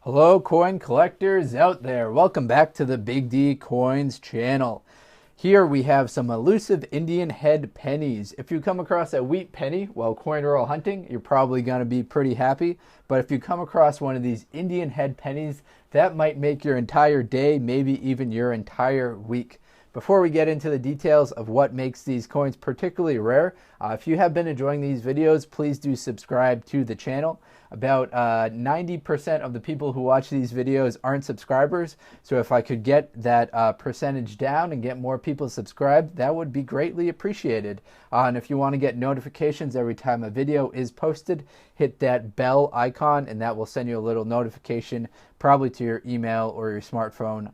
Hello coin collectors out there, welcome back to the Big D Coins channel. Here we have some elusive Indian head pennies. If you come across a wheat penny while coin roll hunting, you're probably going to be pretty happy. But if you come across one of these Indian head pennies, that might make your entire day, maybe even your entire week. Before we get into the details of what makes these coins particularly rare, if you have been enjoying these videos, please do subscribe to the channel. About 90% of the people who watch these videos aren't subscribers, so if I could get that percentage down and get more people subscribed, that would be greatly appreciated. And if you want to get notifications every time a video is posted, hit that bell icon and that will send you a little notification, probably to your email or your smartphone,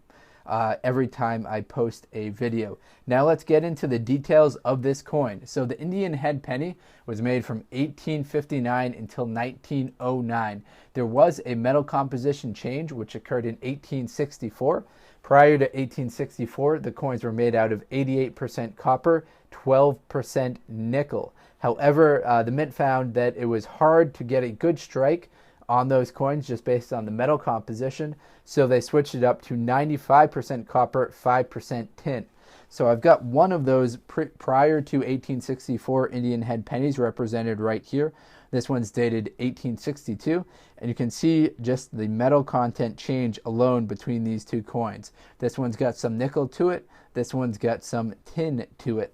every time I post a video. Now let's get into the details of this coin. So the Indian head penny was made from 1859 until 1909. There was a metal composition change which occurred in 1864. Prior to 1864, the coins were made out of 88% copper, 12% nickel. However, the mint found that it was hard to get a good strike on those coins just based on the metal composition, so they switched it up to 95% copper, 5% tin. So I've got one of those prior to 1864 Indian head pennies represented right here. This one's dated 1862, and you can see just the metal content change alone between these two coins. This one's got some nickel to it, this one's got some tin to it.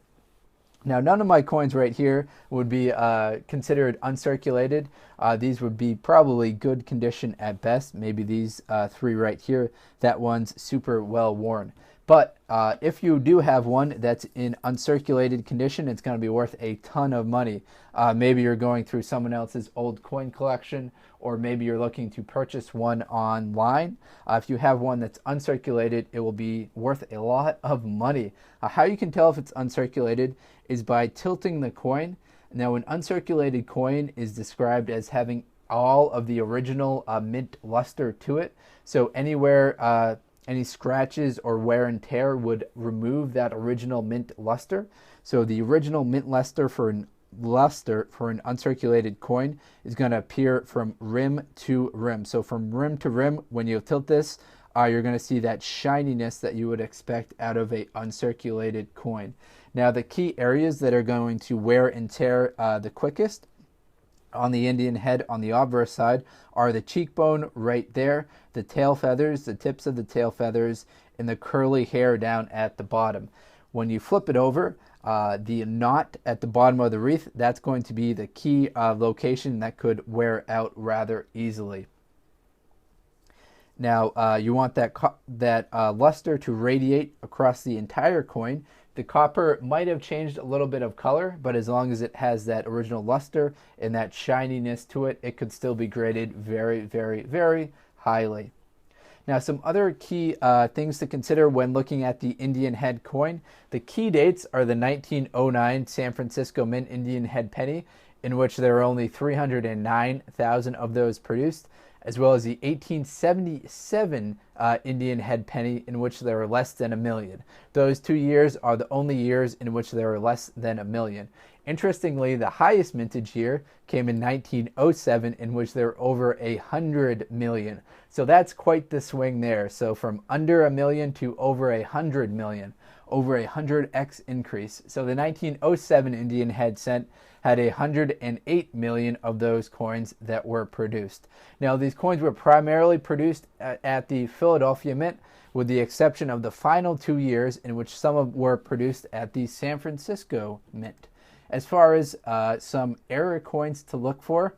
Now, none of my coins right here would be considered uncirculated. These would be probably good condition at best. Maybe these three right here, that one's super well worn. But if you do have one that's in uncirculated condition, it's going to be worth a ton of money. Maybe you're going through someone else's old coin collection, or maybe you're looking to purchase one online. If you have one that's uncirculated, it will be worth a lot of money. How you can tell if it's uncirculated is by tilting the coin. Now, an uncirculated coin is described as having all of the original mint luster to it. So anywhere any scratches or wear and tear would remove that original mint luster. So the original mint luster for an uncirculated coin is going to appear from rim to rim. So from rim to rim, when you tilt this, you're going to see that shininess that you would expect out of a uncirculated coin. Now, the key areas that are going to wear and tear the quickest on the Indian head on the obverse side are the cheekbone right there, the tail feathers, the tips of the tail feathers, and the curly hair down at the bottom. When you flip it over, the knot at the bottom of the wreath, that's going to be the key location that could wear out rather easily. Now, you want that luster to radiate across the entire coin. The copper might have changed a little bit of color, but as long as it has that original luster and that shininess to it, it could still be graded very, very, very highly. Now, some other key things to consider when looking at the Indian head coin. The key dates are the 1909 San Francisco Mint Indian head penny, in which there are only 309,000 of those produced, as well as the 1877 Indian head penny, in which there are less than 1 million. Those 2 years are the only years in which there are less than 1 million. Interestingly, the highest mintage year came in 1907, in which there were over 100 million. So that's quite the swing there. So from under 1 million to over 100 million, over 100x increase. So the 1907 Indian head cent had 108 million of those coins that were produced. Now, these coins were primarily produced at the Philadelphia Mint, with the exception of the final 2 years in which some were produced at the San Francisco Mint. As far as some error coins to look for,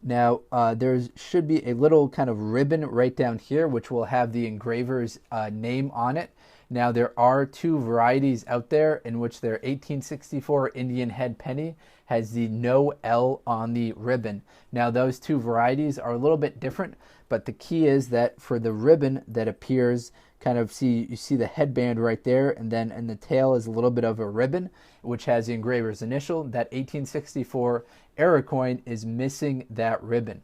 now there should be a little kind of ribbon right down here which will have the engraver's name on it. Now, there are two varieties out there in which their 1864 Indian head penny has the no L on the ribbon. Now, those two varieties are a little bit different, but the key is that for the ribbon that appears, you see the headband right there, and then in the tail is a little bit of a ribbon, which has the engraver's initial. That 1864 error coin is missing that ribbon.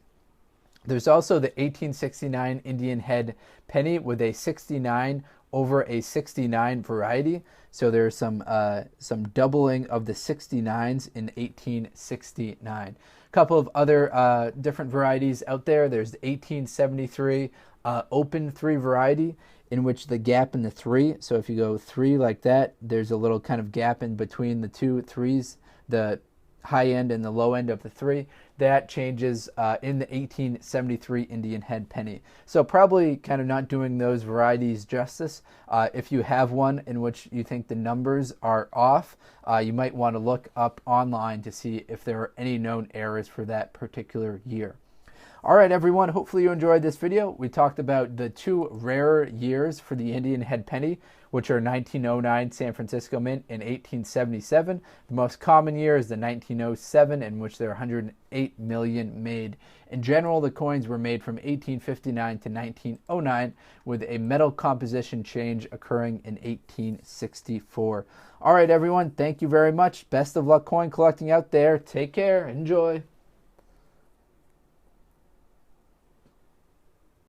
There's also the 1869 Indian head penny with a 69 over a 69 variety. So there's some doubling of the 69s in 1869. couple of other different varieties out there. There's the 1873 open 3 variety, in which the gap in the 3, so if you go 3 like that, there's a little kind of gap in between the 2 3s, the high end and the low end of the 3. That changes in the 1873 Indian head penny. So probably kind of not doing those varieties justice. If you have one in which you think the numbers are off, you might want to look up online to see if there are any known errors for that particular year. All right, everyone, hopefully you enjoyed this video. We talked about the 2 rarer years for the Indian head penny, which are 1909 San Francisco Mint and 1877. The most common year is the 1907, in which there are 108 million made. In general, the coins were made from 1859 to 1909, with a metal composition change occurring in 1864. All right, everyone, thank you very much. Best of luck coin collecting out there. Take care. Enjoy.